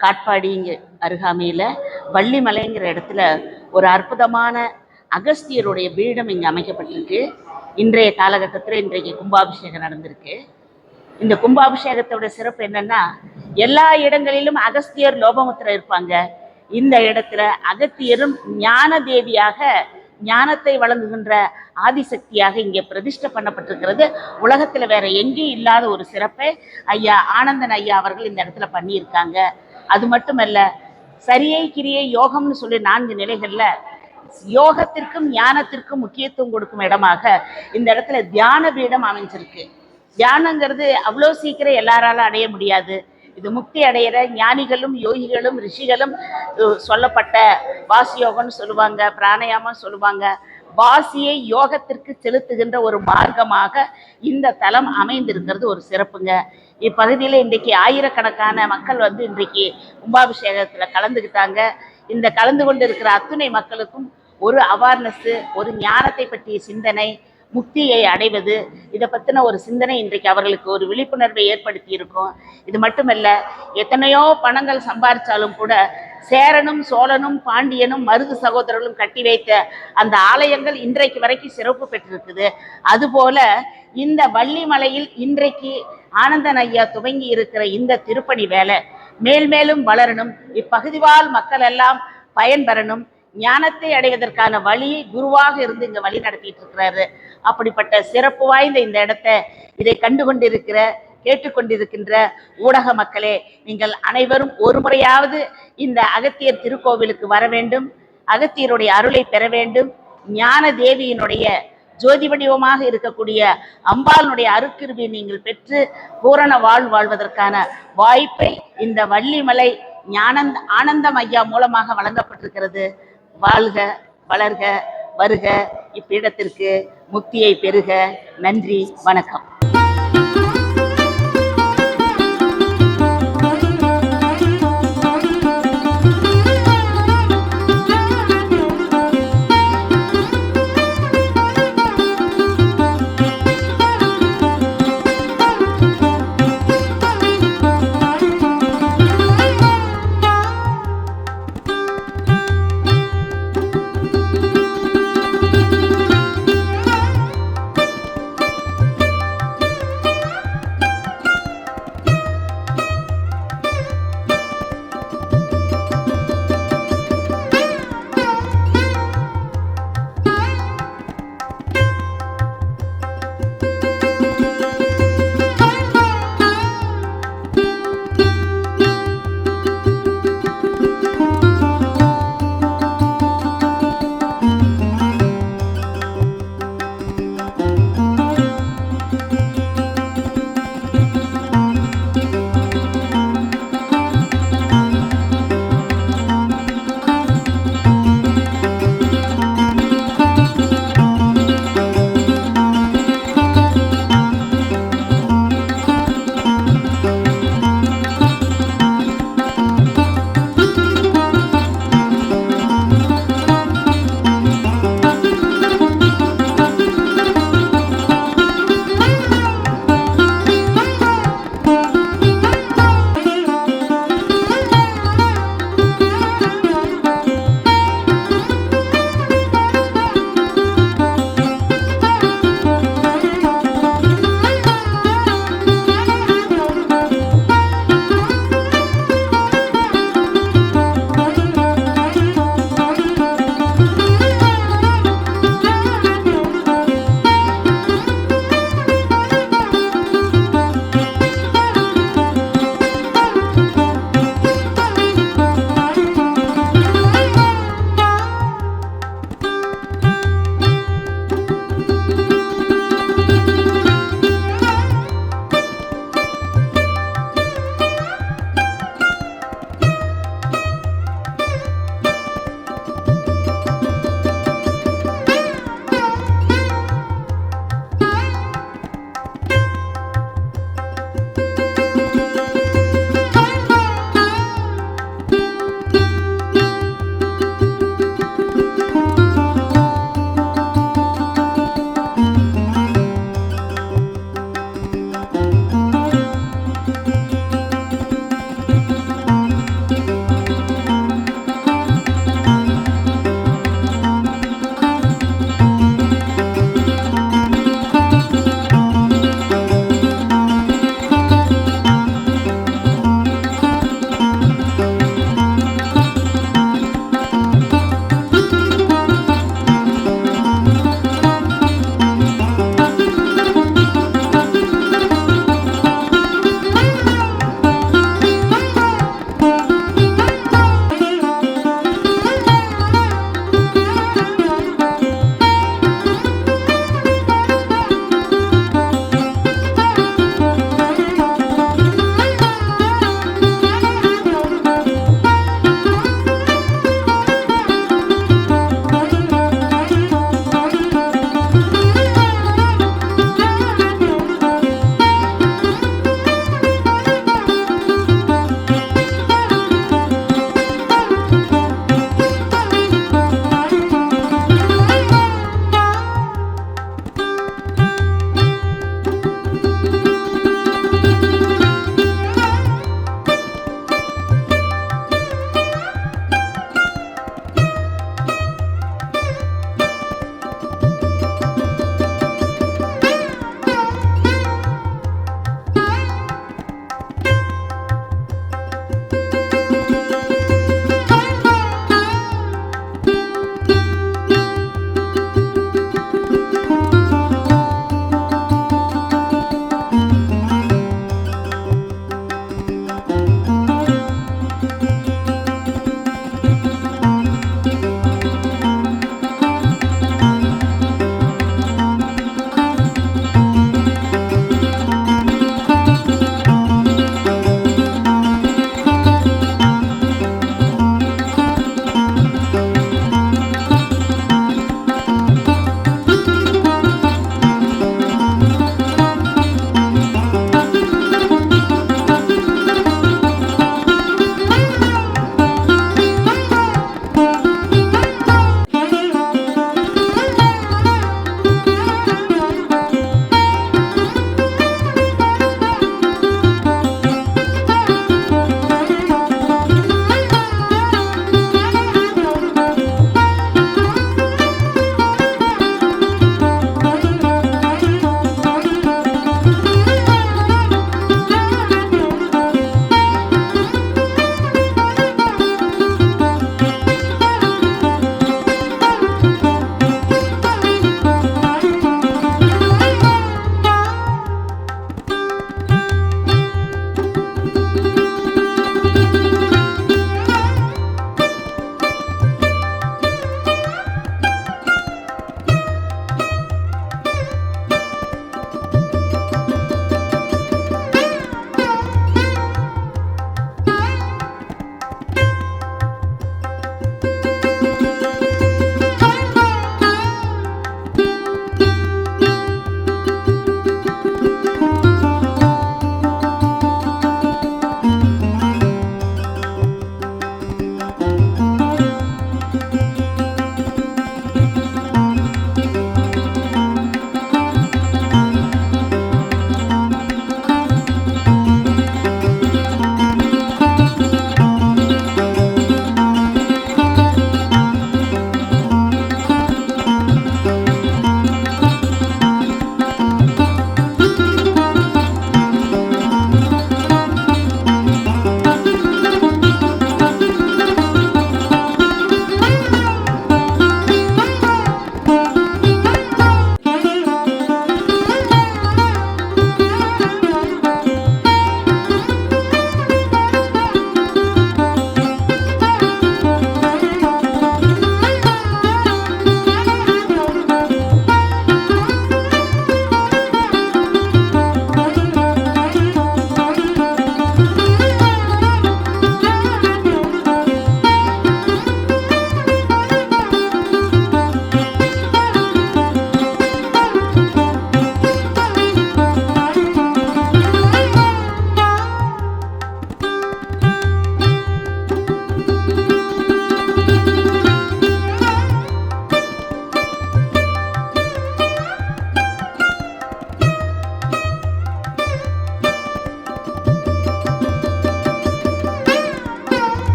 காட்பாடி அருகாமையில் வள்ளிமலைங்கிற இடத்துல ஒரு அற்புதமான அகஸ்தியருடைய பீடம் இங்கே அமைக்கப்பட்டிருக்கு. இன்றைய காலகட்டத்தில் இன்றைக்கு கும்பாபிஷேகம் நடந்திருக்கு. இந்த கும்பாபிஷேகத்தோட சிறப்பு என்னன்னா, எல்லா இடங்களிலும் அகஸ்தியர் லோபமுத்திரர் இருப்பாங்க. இந்த இடத்துல அகத்தியரும் ஞான தேவியாக, ஞானத்தை வழங்குகின்ற ஆதிசக்தியாக இங்கே பிரதிஷ்டை பண்ணப்பட்டிருக்கிறது. உலகத்தில் வேற எங்கேயும் இல்லாத ஒரு சிறப்பை ஐயா ஆனந்தன் ஐயா அவர்கள் இந்த இடத்துல பண்ணியிருக்காங்க. அது மட்டுமல்ல, சரியை கிரியை யோகம்னு சொல்லி 4 நிலைகளில் யோகத்திற்கும் ஞானத்திற்கும் முக்கியத்துவம் கொடுக்கும் இடமாக இந்த இடத்துல தியான பீடம் அமைஞ்சிருக்கு. தியானங்கிறது அவ்வளோ சீக்கிரம் எல்லாராலும் அடைய முடியாது. இது முக்தி அடையிற ஞானிகளும் யோகிகளும் ரிஷிகளும் சொல்லப்பட்ட வாசி யோகம்னு சொல்லுவாங்க, பிராணாயாமம் சொல்லுவாங்க. வாசியை யோகத்திற்கு செலுத்துகின்ற ஒரு மார்க்கமாக இந்த தலம் அமைந்திருக்கிறது ஒரு சிறப்புங்க. இப்பகுதியில் இன்றைக்கு ஆயிரக்கணக்கான மக்கள் இன்றைக்கு கும்பாபிஷேகத்தில் கலந்துக்கிட்டாங்க. இந்த கலந்து கொண்டு இருக்கிற அத்துணை மக்களுக்கும் ஒரு அவேர்னஸ், ஒரு ஞானத்தை பற்றிய சிந்தனை, முக்தியை அடைவது, இதை பற்றின ஒரு சிந்தனை இன்றைக்கு அவர்களுக்கு ஒரு விழிப்புணர்வை ஏற்படுத்தி இருக்கும். இது மட்டுமல்ல, எத்தனையோ பணங்கள் சம்பாதிச்சாலும் கூட சேரனும் சோழனும் பாண்டியனும் மருது சகோதரர்களும் கட்டி வைத்த அந்த ஆலயங்கள் இன்றைக்கு வரைக்கும் சிறப்பு பெற்றிருக்குது. அதுபோல இந்த வள்ளிமலையில் இன்றைக்கு ஆனந்தன் ஐயா துவங்கி இருக்கிற இந்த திருப்பணி வேலை மேல்மேலும் வளரணும். இப்பகுதி வாழ் மக்கள் எல்லாம் பயன்பெறணும். ஞானத்தை அடைவதற்கான வழியை குருவாக இருந்து இங்க வழி நடத்திட்டு இருக்கிறாரு. அப்படிப்பட்ட சிறப்பு வாய்ந்த இந்த இடத்தை இதை கண்டுகொண்டிருக்கிற, கேட்டுக்கொண்டிருக்கின்ற ஊடக மக்களே, நீங்கள் அனைவரும் ஒரு முறையாவது இந்த அகத்தியர் திருக்கோவிலுக்கு வர வேண்டும். அகத்தியருடைய அருளை பெற வேண்டும். ஞான தேவியினுடைய ஜோதி வடிவமாக இருக்கக்கூடிய அம்பாளுடைய அருட்கிருபையை நீங்கள் பெற்று பூரண வாழ்வதற்கான வாய்ப்பை இந்த வள்ளிமலை ஆனந்தம் ஐயா மூலமாக வழங்கப்பட்டிருக்கிறது. வாழ்க, வளர்க, வருக. இப்பீடத்திற்கு முக்தியை பெறுக. நன்றி, வணக்கம்.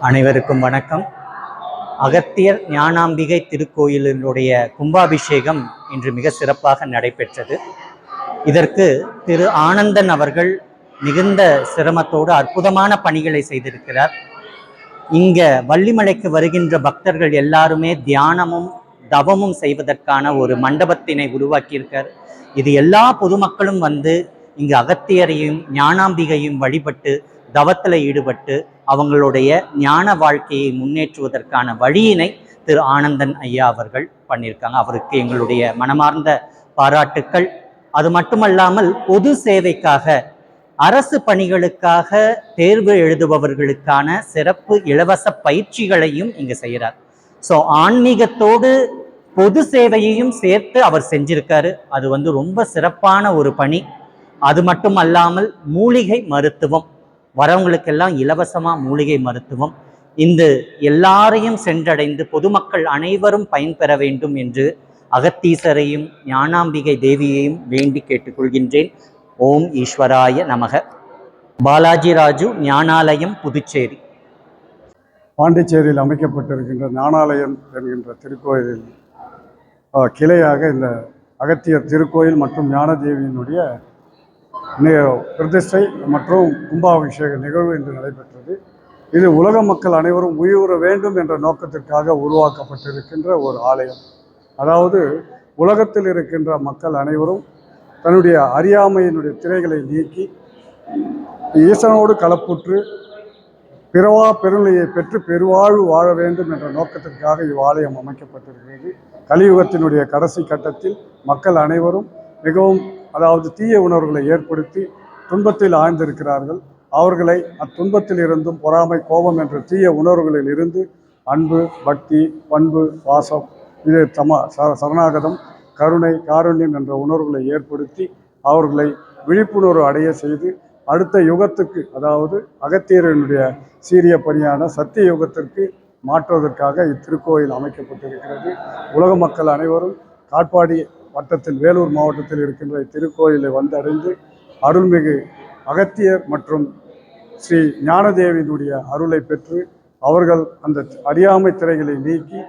அனைவருக்கும் வணக்கம். அகத்தியர் ஞானாம்பிகை திருக்கோயிலினுடைய கும்பாபிஷேகம் இன்று மிக சிறப்பாக நடைபெற்றது. இதற்கு திரு ஆனந்தன் அவர்கள் மிகுந்த சிரமத்தோடு அற்புதமான பணிகளை செய்திருக்கிறார். இங்க வள்ளிமலைக்கு வருகின்ற பக்தர்கள் எல்லாருமே தியானமும் தவமும் செய்வதற்கான ஒரு மண்டபத்தினை உருவாக்கியிருக்கார். இது எல்லா பொதுமக்களும் வந்து இங்கு அகத்தியரையும் ஞானாம்பிகையும் வழிபட்டு தவத்தில் ஈடுபட்டு அவங்களுடைய ஞான வாழ்க்கையை முன்னேற்றுவதற்கான வழியினை திரு ஆனந்தன் ஐயா அவர்கள் பண்ணியிருக்காங்க. அவருக்கு எங்களுடைய மனமார்ந்த பாராட்டுக்கள். அது மட்டுமல்லாமல் பொது சேவைக்காக அரசு பணிகளுக்காக தேர்வு எழுதுபவர்களுக்கான சிறப்பு இலவச பயிற்சிகளையும் இங்கு செய்கிறார். ஸோ ஆன்மீகத்தோடு பொது சேவையையும் சேர்த்து அவர் செஞ்சிருக்காரு. அது ரொம்ப சிறப்பான ஒரு பணி. அது மட்டும் அல்லாமல் மூலிகை மருத்துவம், வரவங்களுக்கெல்லாம் இலவசமாக மூலிகை மருத்துவம் இந்த எல்லாரையும் சென்றடைந்து பொதுமக்கள் அனைவரும் பயன்பெற வேண்டும் என்று அகத்தீசரையும் ஞானாம்பிகை தேவியையும் வேண்டி கேட்டுக்கொள்கின்றேன். ஓம் ஈஸ்வராய நமக. பாலாஜி ராஜு, ஞானாலயம், புதுச்சேரி. பாண்டிச்சேரியில் அமைக்கப்பட்டிருக்கின்ற ஞானாலயம் என்கின்ற திருக்கோயிலில் கிளையாக இந்த அகத்தியர் திருக்கோயில் மற்றும் ஞானதேவியினுடைய பிரதிஷ்டை மற்றும் கும்பாபிஷேக நிகழ்வு இன்று நடைபெற்றது. இது உலக மக்கள் அனைவரும் உயிர வேண்டும் என்ற நோக்கத்திற்காக உருவாக்கப்பட்டிருக்கின்ற ஒரு ஆலயம். அதாவது உலகத்தில் இருக்கின்ற மக்கள் அனைவரும் தன்னுடைய அறியாமையினுடைய திரைகளை நீக்கி ஈசனோடு கலப்புற்று பிறவா பெருநிலையை பெற்று பெருவாழ்வு வாழ வேண்டும் என்ற நோக்கத்திற்காக இவ்வாலயம் அமைக்கப்பட்டிருக்கிறது. கலியுகத்தினுடைய கடைசி கட்டத்தில் மக்கள் அனைவரும் மிகவும் தீய உணர்வுகளை ஏற்படுத்தி துன்பத்தில் ஆழ்ந்திருக்கிறார்கள். அவர்களை அத்துன்பத்தில் இருந்தும் பொறாமை, கோபம் என்ற தீய உணர்வுகளில் இருந்து அன்பு, பக்தி, பண்பு, பாசம், இது சரணாகதம், கருணை, காருண்யம் என்ற உணர்வுகளை ஏற்படுத்தி அவர்களை விழிப்புணர்வு அடைய செய்து அடுத்த யுகத்துக்கு, அதாவது அகத்தியரினுடைய சீரிய பணியான சத்திய யுகத்திற்கு மாற்றுவதற்காக இத்திருக்கோயில் அமைக்கப்பட்டிருக்கிறது. உலக மக்கள் அனைவரும் காட்பாடி வட்டத்தில் வேலூர் மாவட்டத்தில் இருக்கின்ற இத்திருக்கோயிலை வந்தடைந்து அருள்மிகு அகத்தியர் மற்றும் ஸ்ரீ ஞானதேவியினுடைய அருளை பெற்று அவர்கள் அந்த அறியாமை திரைகளை நீக்கி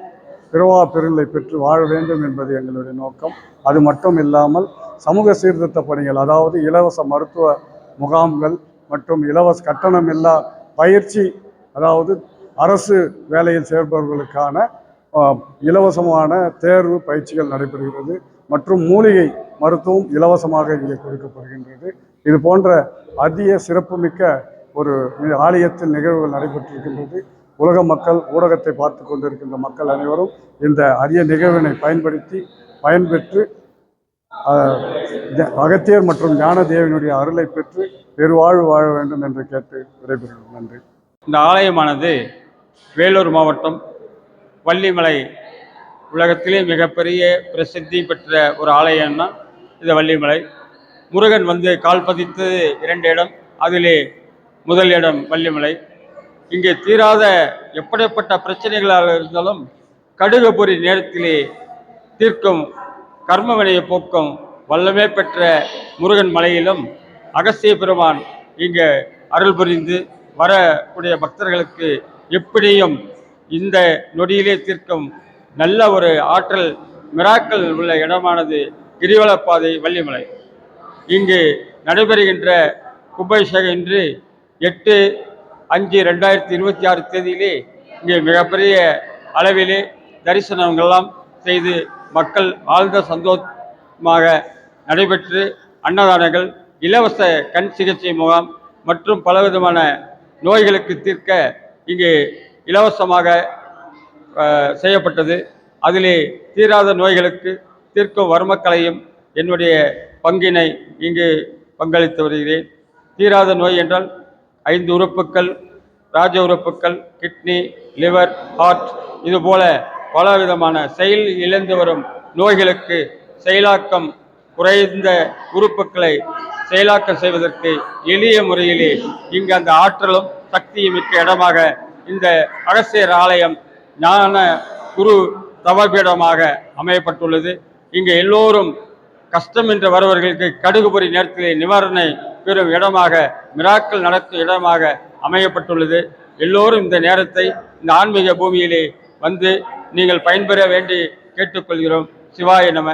பிறவா பெருநிலை பெற்று வாழ வேண்டும் என்பது எங்களுடைய நோக்கம். அது மட்டும் இல்லாமல் சமூக சீர்திருத்த பணிகள், அதாவது இலவச மருத்துவ முகாம்கள் மற்றும் இலவச கட்டணமில்லா பயிற்சி, அதாவது அரசு வேலையில் சேர்பவர்களுக்கான இலவசமான தேர்வு பயிற்சிகள் நடைபெறுகிறது. மற்றும் மூலிகை மருத்துவம் இலவசமாக இங்கே கொடுக்கப்படுகின்றது. இது போன்ற அதிக சிறப்புமிக்க ஒரு ஆலயத்தில் நிகழ்வுகள் நடைபெற்றிருக்கின்றது. உலக மக்கள், ஊடகத்தை பார்த்து கொண்டிருக்கின்ற மக்கள் அனைவரும் இந்த அரிய நிகழ்வினை பயன்பெற்று அகத்தியர் மற்றும் ஞானதேவியினுடைய அருளை பெற்று பெருவாழ்வு வாழ வேண்டும் என்று கேட்டு விடைபெறுகிறேன். நன்றி. இந்த ஆலயமானது வேலூர் மாவட்டம் வள்ளிமலை, உலகத்திலே மிகப்பெரிய பிரசித்தி பெற்ற ஒரு ஆலயம்னா இந்த வள்ளிமலை. முருகன் கால் பதித்து 2 இடம், அதிலே முதல் இடம் வள்ளிமலை. இங்கே தீராத எப்படிப்பட்ட பிரச்சனைகளாக இருந்தாலும் கடுகு பொறி நேரத்திலே தீர்க்கும், கர்மவினையை போக்கும் வல்லமே பெற்ற முருகன் மலையிலும் அகஸ்திய பெருமான் இங்கே அருள் புரிந்து வரக்கூடிய பக்தர்களுக்கு எப்படியும் இந்த நொடியிலே தீர்க்கும் நல்ல ஒரு ஆற்றல் மிராக்கள் உள்ள இடமானது கிரிவலப்பாதை வள்ளிமலை. இங்கு நடைபெறுகின்ற கும்பாபிஷேகம் இன்று 8/5/2026 தேதியிலே இங்கே மிகப்பெரிய அளவிலே தரிசனங்கள்லாம் செய்து மக்கள் ஆழ்ந்த சந்தோஷமாக நடைபெற்று அன்னதானங்கள், இலவச கண் சிகிச்சை முகாம் மற்றும் பலவிதமான நோய்களுக்கு தீர்க்க இங்கே இலவசமாக செய்யப்பட்டது. அதிலே தீராத நோய்களுக்கு தீர்க்கும் வர்மக்கலையும் என்னுடைய பங்கினை இங்கு பங்களித்து வருகிறேன். தீராத நோய் என்றால் 5 உறுப்புக்கள் ராஜ உறுப்புக்கள், கிட்னி, லிவர், ஹார்ட் இதுபோல பலவிதமான செயல் இழந்து வரும் நோய்களுக்கு செயலாக்கம் குறைந்த உறுப்புகளை செயலாக்கம் செய்வதற்கு எளிய முறையிலே இங்கு அந்த ஆற்றலும் சக்தியும் மிக்க இடமாக இந்த அகஸ்தியர் ஆலயம் ஞான குரு தவபீடமாக அமையப்பட்டுள்ளது. இங்கு எல்லோரும் கஷ்டம் என்று வருவர்களுக்கு கடுகுபொறி நேரத்திலே நிவாரணை பெறும் இடமாக, மிராக்கள் நடக்கும் இடமாக அமையப்பட்டுள்ளது. எல்லோரும் இந்த நேரத்தை இந்த ஆன்மீக பூமியிலே வந்து நீங்கள் பயன்பெற வேண்டி கேட்டுக்கொள்கிறோம். சிவாய நம.